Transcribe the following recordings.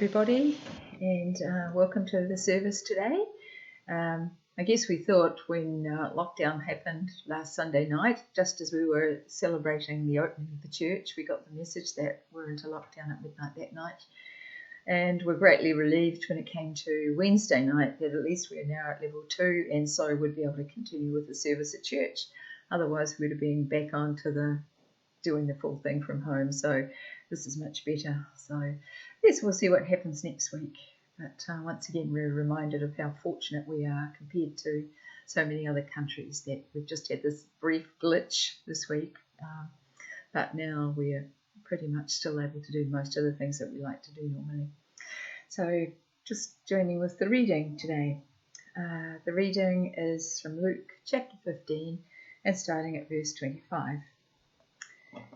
everybody, and welcome to the service today. I guess we thought when lockdown happened last Sunday night, just as we were celebrating the opening of the church, we got the message that we're into lockdown at midnight that night. And we're greatly relieved when it came to Wednesday night that at least we're now at level 2, and so we'd be able to continue with the service at church. Otherwise, we'd have been back on to doing the full thing from home. So this is much better. So yes, we'll see what happens next week. But once again, we're reminded of how fortunate we are compared to so many other countries that we've just had this brief glitch this week. But now we're pretty much still able to do most of the things that we like to do normally. So just joining with the reading today. The reading is from Luke chapter 15 and starting at verse 25.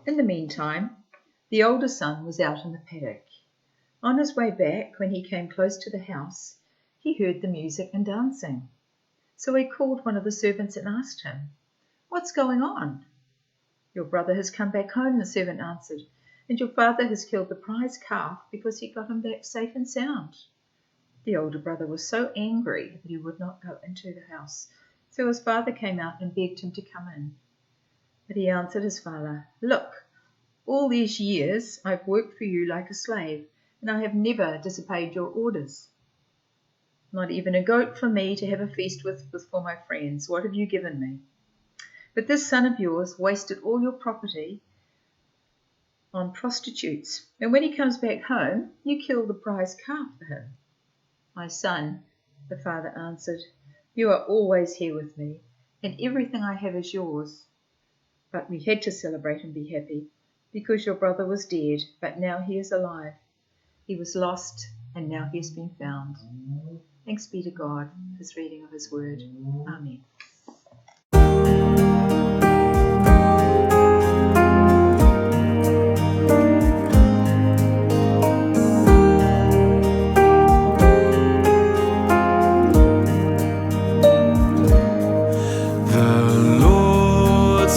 In the meantime, the older son was out in the paddock. On his way back, when he came close to the house, he heard the music and dancing. So he called one of the servants and asked him, "What's going on?" "Your brother has come back home," the servant answered, "and your father has killed the prize calf because he got him back safe and sound." The older brother was so angry that he would not go into the house. So his father came out and begged him to come in. But he answered his father, "Look, all these years I've worked for you like a slave, and I have never disobeyed your orders. Not even a goat for me to have a feast with for my friends. What have you given me? But this son of yours wasted all your property on prostitutes, and when he comes back home, you kill the prize calf for him." "My son," the father answered, "you are always here with me, and everything I have is yours. But we had to celebrate and be happy, because your brother was dead, but now he is alive. He was lost, and now he has been found." Thanks be to God for his reading of his word. Amen.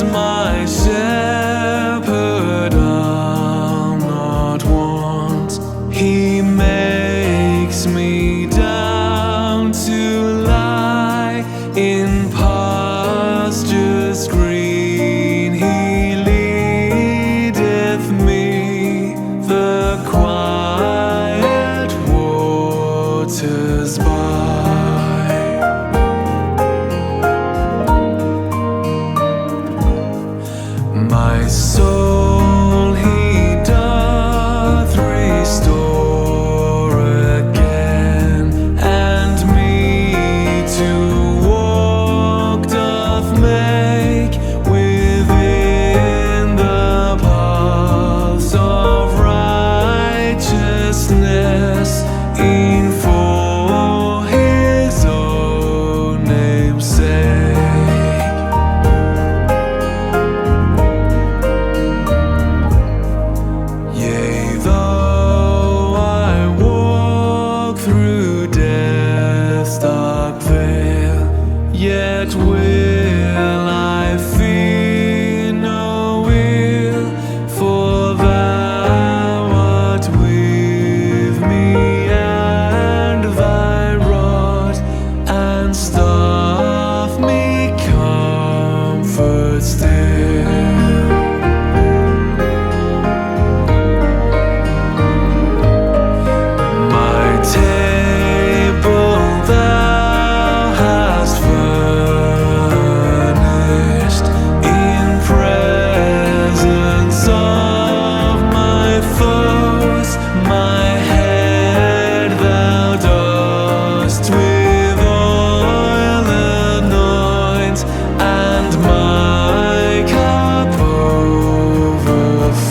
My shepherd, I'll not want. He makes me down to lie in pastures green. He leadeth me the quiet waters by. My soul he doth restore again, and me to walk doth make within the paths of righteousness, in for his own name's sake. Yet will I fear no ill, for thou art with me, and thy rod and staff me comfort still. My table thou hast furnished in presence of my foes. My head thou dost with oil anoint, and my cup overflows.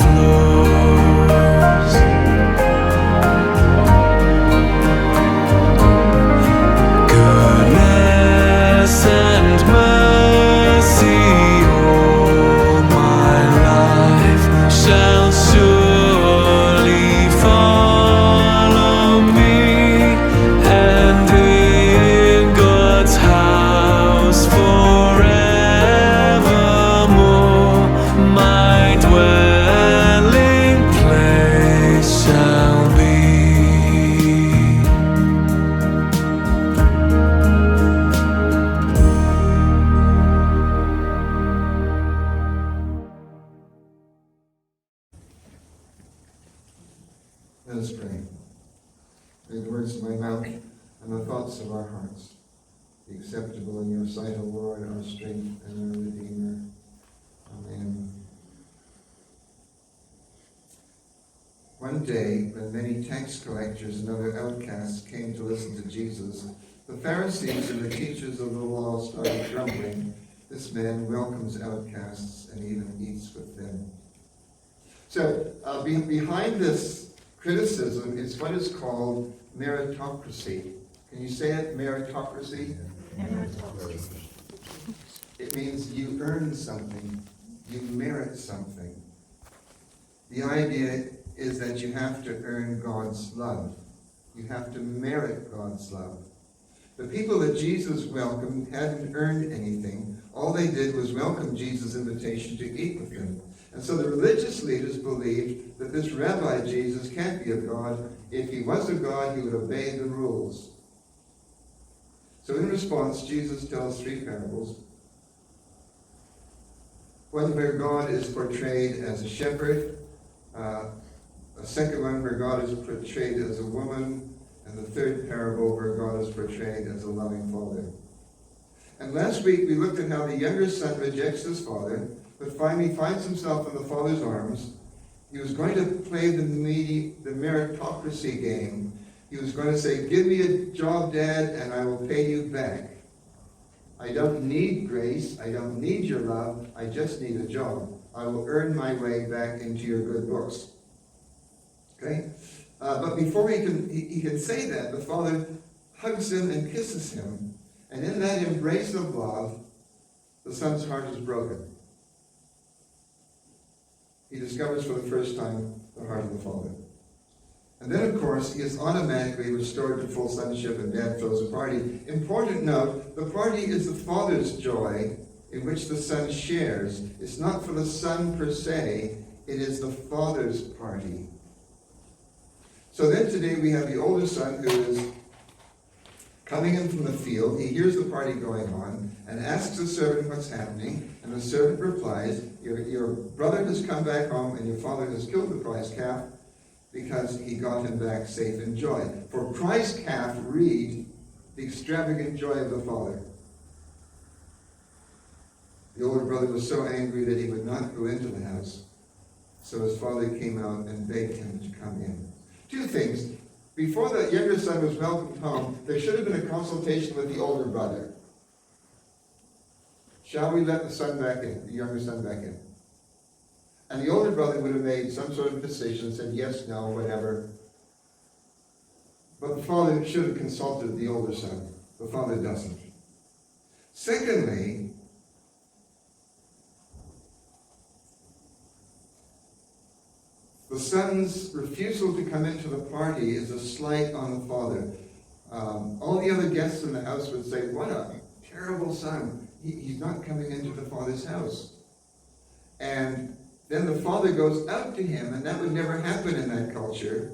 Goodness and mercy all my life shall surely follow me, and in God's house forever words of my mouth and the thoughts of our hearts be acceptable in your sight, O Lord, our strength and our Redeemer. Amen. One day, when many tax collectors and other outcasts came to listen to Jesus, the Pharisees and the teachers of the law started grumbling, "This man welcomes outcasts and even eats with them." So, behind this criticism is what is called meritocracy. Can you say it? Meritocracy? Meritocracy. It means you earn something. You merit something. The idea is that you have to earn God's love. You have to merit God's love. The people that Jesus welcomed hadn't earned anything. All they did was welcome Jesus' invitation to eat with them. And so the religious leaders believed that this Rabbi Jesus can't be a God. If he was a God, he would obey the rules. So in response, Jesus tells 3 parables. One where God is portrayed as a shepherd, a second one where God is portrayed as a woman, and the third parable where God is portrayed as a loving father. And last week we looked at how the younger son rejects his father, but finally finds himself in the father's arms. He was going to play the meritocracy game. He was going to say, "Give me a job, Dad, and I will pay you back. I don't need grace. I don't need your love. I just need a job. I will earn my way back into your good books." Okay? But before he can say that, the father hugs him and kisses him. And in that embrace of love, the son's heart is broken. He discovers for the first time the heart of the father. And then, of course, he is automatically restored to full sonship, and Dad throws a party. Important note, the party is the father's joy in which the son shares. It's not for the son per se, it is the father's party. So then today we have the older son who is coming in from the field. He hears the party going on and asks the servant what's happening. And the servant replies, your brother has come back home and your father has killed the prize calf because he got him back safe and joy. For prize calf read the extravagant joy of the father. The older brother was so angry that he would not go into the house. So his father came out and begged him to come in. 2 things. Before the younger son was welcomed home, there should have been a consultation with the older brother. Shall we let the son back in, the younger son back in? And the older brother would have made some sort of decision, said yes, no, whatever. But the father should have consulted the older son. The father doesn't. Secondly, the son's refusal to come into the party is a slight on the father. All the other guests in the house would say, "What a terrible son. He's not coming into the father's house." And then the father goes out to him, and that would never happen in that culture.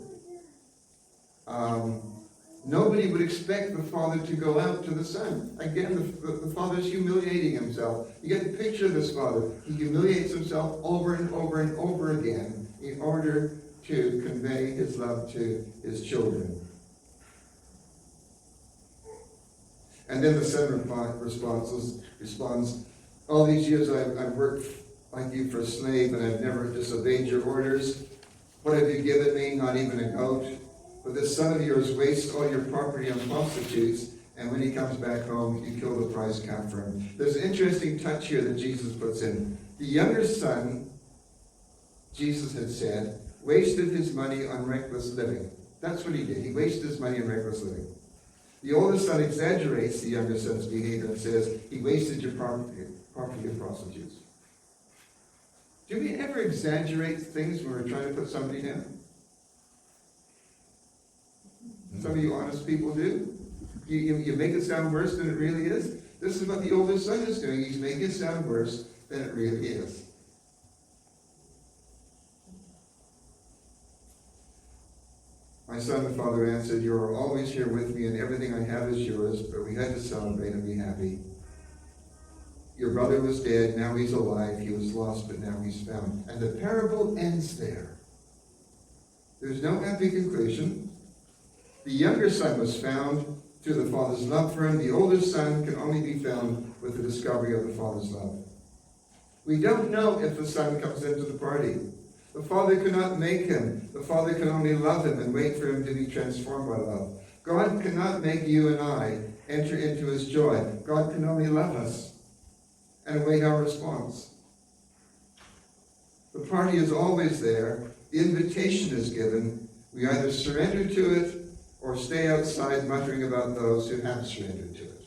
Nobody would expect the father to go out to the son. Again, the father's humiliating himself. You get the picture of this father. He humiliates himself over and over and over again in order to convey his love to his children. And then the son responds, "All these years I've worked like you for a slave, and I've never disobeyed your orders. What have you given me? Not even a goat. But this son of yours wastes all your property on prostitutes, and when he comes back home, you kill the prize calf for him." There's an interesting touch here that Jesus puts in. The younger son, Jesus had said, wasted his money on reckless living. That's what he did. He wasted his money on reckless living. The older son exaggerates the younger son's behavior and says, he wasted your property of prostitutes. Do we ever exaggerate things when we're trying to put somebody down? Some of you honest people do. You make it sound worse than it really is. This is what the older son is doing. He's making it sound worse than it really is. "My son," the father answered, "you are always here with me, and everything I have is yours, but we had to celebrate and be happy. Your brother was dead, now he's alive. He was lost, but now he's found." And the parable ends there. There's no happy conclusion. The younger son was found through the Father's love for him. The older son can only be found with the discovery of the Father's love. We don't know if the son comes into the party. The Father cannot make him. The Father can only love him and wait for him to be transformed by love. God cannot make you and I enter into his joy. God can only love us and await our response. The party is always there. The invitation is given. We either surrender to it or stay outside muttering about those who have surrendered to it.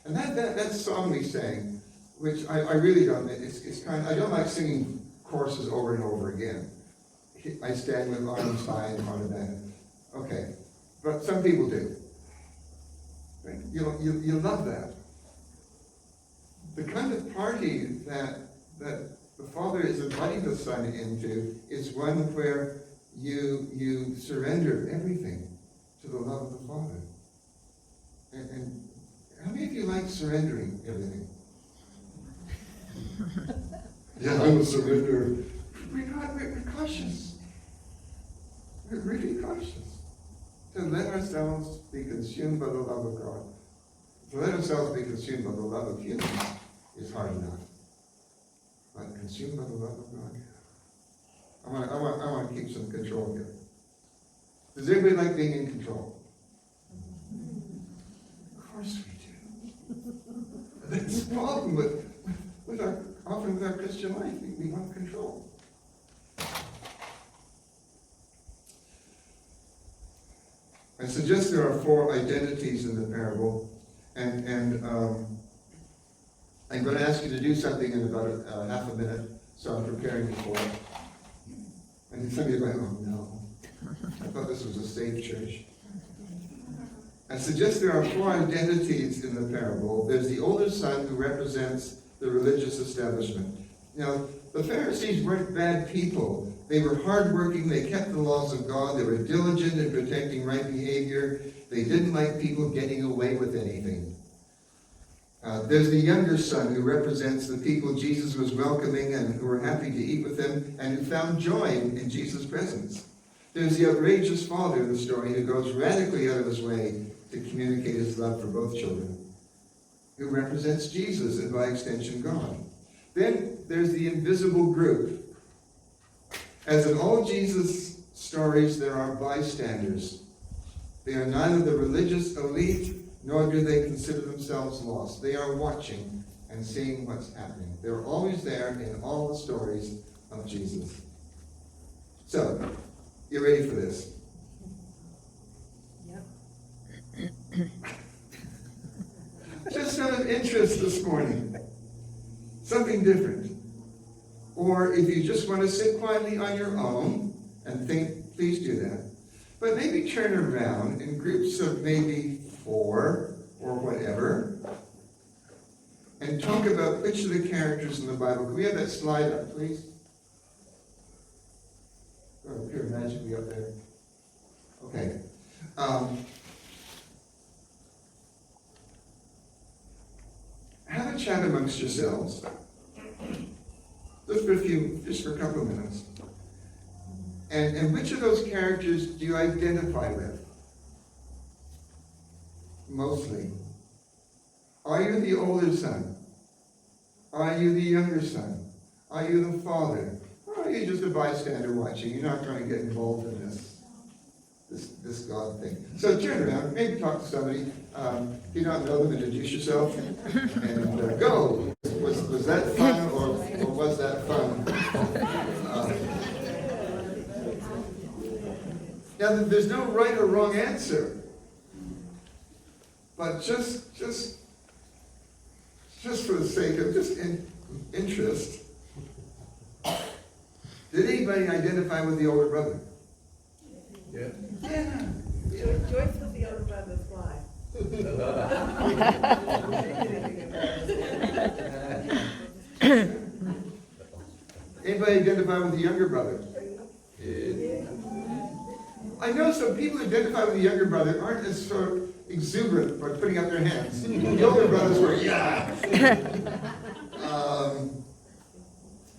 And that song we sang, which I really don't, it's kind of, I don't like singing choruses over and over again. I stand with arms high and heart abandoned. Okay, but some people do. Right? You love that. The kind of party that the Father is inviting the Son into is one where you surrender everything to the love of the Father. And how many of you like surrendering everything? Yeah, I will surrender. We're cautious. We're really cautious. To let ourselves be consumed by the love of God. To let ourselves be consumed by the love of humans is hard enough. But consumed by the love of God? I want to keep some control here. Does everybody like being in control? Of course we do. That's the problem often with our Christian life. We want control. I suggest there are 4 identities in the parable, and I'm going to ask you to do something in about half a minute, so I'm preparing you for it. And some of you are going, oh no, I thought this was a safe church. I suggest there are 4 identities in the parable. There's the older son who represents the religious establishment. Now, the Pharisees weren't bad people. They were hardworking, they kept the laws of God, they were diligent in protecting right behavior, they didn't like people getting away with anything. There's the younger son who represents the people Jesus was welcoming and who were happy to eat with him and who found joy in Jesus' presence. There's the outrageous father in the story who goes radically out of his way to communicate his love for both children, who represents Jesus and by extension God. Then there's the invisible group. As in all Jesus' stories, there are bystanders. They are neither the religious elite, nor do they consider themselves lost. They are watching and seeing what's happening. They're always there in all the stories of Jesus. So, you ready for this? Yep. Just out of interest this morning. Something different. Or if you just want to sit quietly on your own and think, please do that. But maybe turn around in groups of maybe 4 or whatever and talk about which of the characters in the Bible. Can we have that slide up, please? Oh, appear magically up there. Okay. Have a chat amongst yourselves. Just for a couple of minutes. And which of those characters do you identify with? Mostly. Are you the older son? Are you the younger son? Are you the father? Or are you just a bystander watching? You're not going to get involved in this God thing. So turn around, maybe talk to somebody. If you don't know them, introduce yourself and go. Was that fun or was that fun? Now, there's no right or wrong answer. But just for the sake of just interest, did anybody identify with the older brother? Yeah. Yeah. Joyce was the older brother's wife. Anybody identify with the younger brother? Yeah. I know some people who identify with the younger brother aren't as sort of exuberant by putting up their hands. The older brothers were, yeah.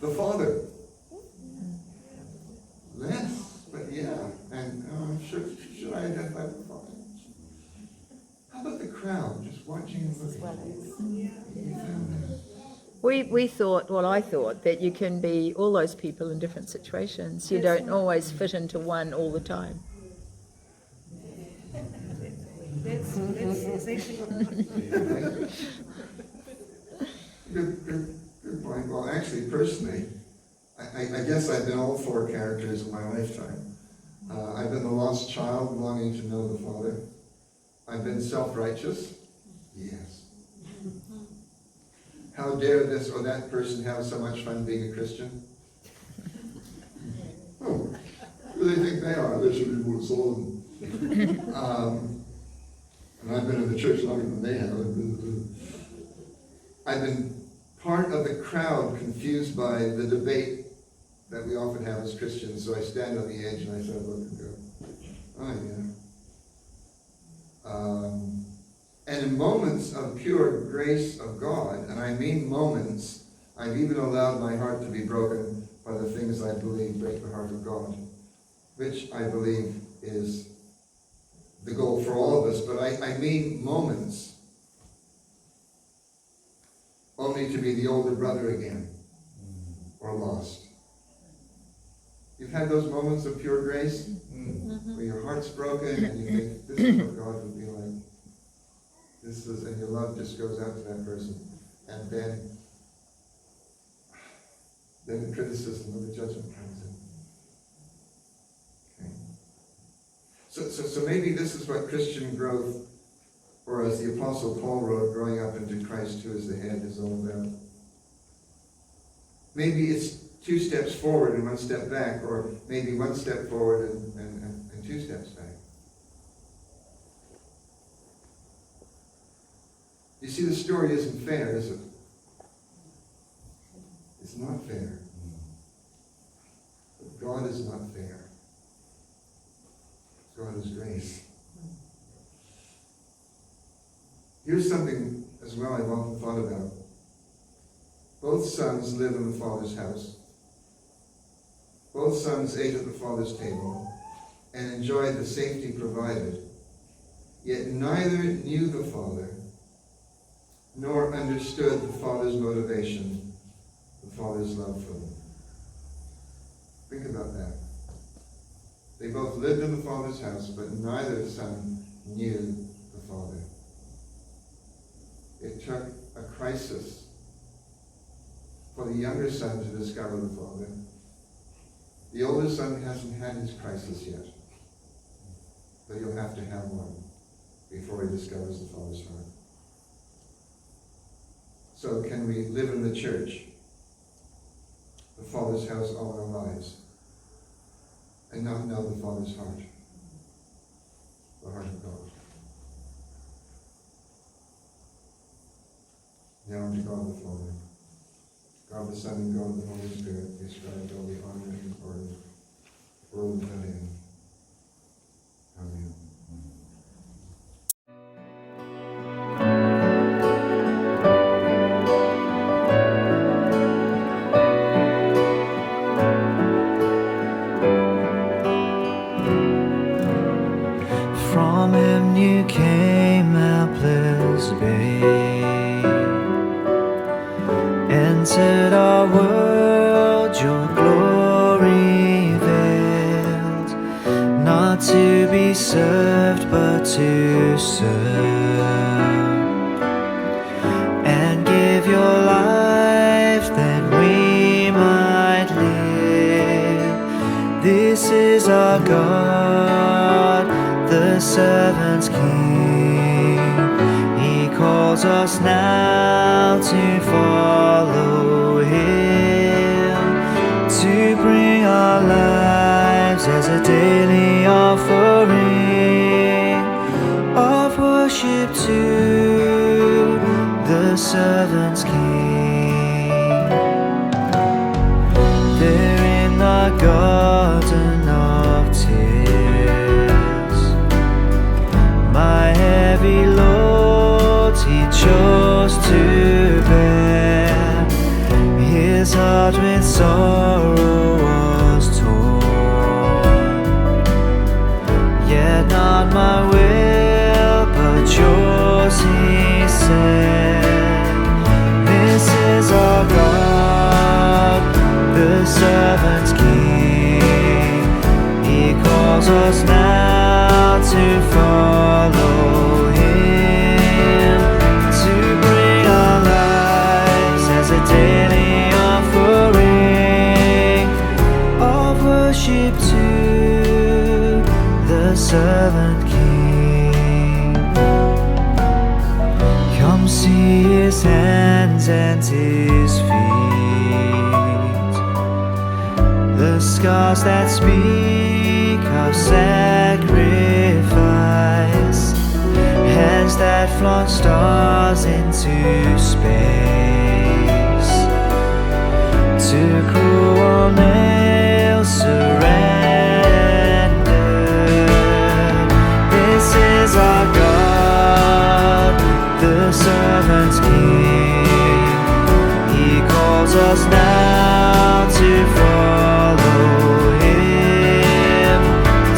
The father. Less, but yeah. And should I identify with the father? We thought, well, I thought that you can be all those people in different situations. You don't always fit into one all the time. That's exactly Good point. Well, actually, personally, I guess I've been all four characters in my lifetime. I've been the lost child longing to know the Father. I've been self-righteous. Yes. How dare this or that person have so much fun being a Christian? Oh, who do they think they are? They should be more solemn. And I've been in the church longer than they have. I've been part of the crowd confused by the debate that we often have as Christians. So I stand on the edge and I sort of look and go, oh yeah. And in moments of pure grace of God, and I mean moments, I've even allowed my heart to be broken by the things I believe break the heart of God, which I believe is the goal for all of us. But I mean moments only to be the older brother again, or lost. You've had those moments of pure grace where your heart's broken and you think, this is what God would be like. This is, and your love just goes out to that person. And then the criticism or the judgment comes in. Okay. So maybe this is what Christian growth, or as the Apostle Paul wrote, growing up into Christ who is the head, is all about. Maybe it's 2 steps forward and 1 step back, or maybe 1 step forward and 2 steps back. You see, the story isn't fair, is it? It's not fair. But God is not fair. God is grace. Here's something as well I've often thought about. Both sons live in the Father's house. Both sons ate at the Father's table and enjoyed the safety provided. Yet neither knew the Father nor understood the Father's motivation, the Father's love for them. Think about that. They both lived in the Father's house, but neither son knew the Father. It took a crisis for the younger son to discover the Father. The older son hasn't had his crisis yet, but he'll have to have one before he discovers the Father's heart. So can we live in the church, the Father's house, all our lives, and not know the Father's heart, the heart of God? Now to God the Father, God the Son, and God the Holy Spirit, be ascribed all the honor and glory, world without end. Amen. From him you came, helpless babe, entered our world, your glory veiled, not to be served but to serve, and give your life that we might live. This is our God, the servant's King. He calls us now to follow him, to bring our lives as a daily offering of worship to the servant's King. There in the garden of tears, my heavy load he chose to bear. His heart with sorrow was torn, yet not my will but yours, he said. This is our servant king. He calls us now to follow him, to bring our lives as a daily offering of worship to the servant king. Come see his hands and his feet, the scars that speak of sacrifice, hands that flaunt stars into space, to cruel nails surrender. This is our God, the servant king. He calls us now to follow him,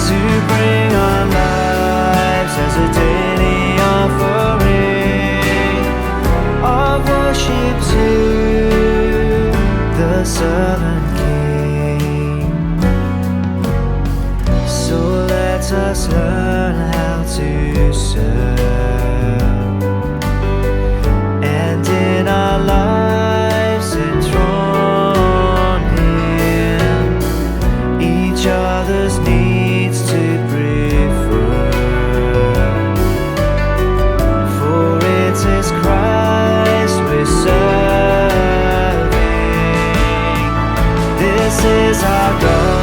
to bring our lives as a daily offering of worship to the servant king. So let us learn how to serve, and in our lives enthrone him, each other's needs to prefer, for it is Christ we're serving. This is our God.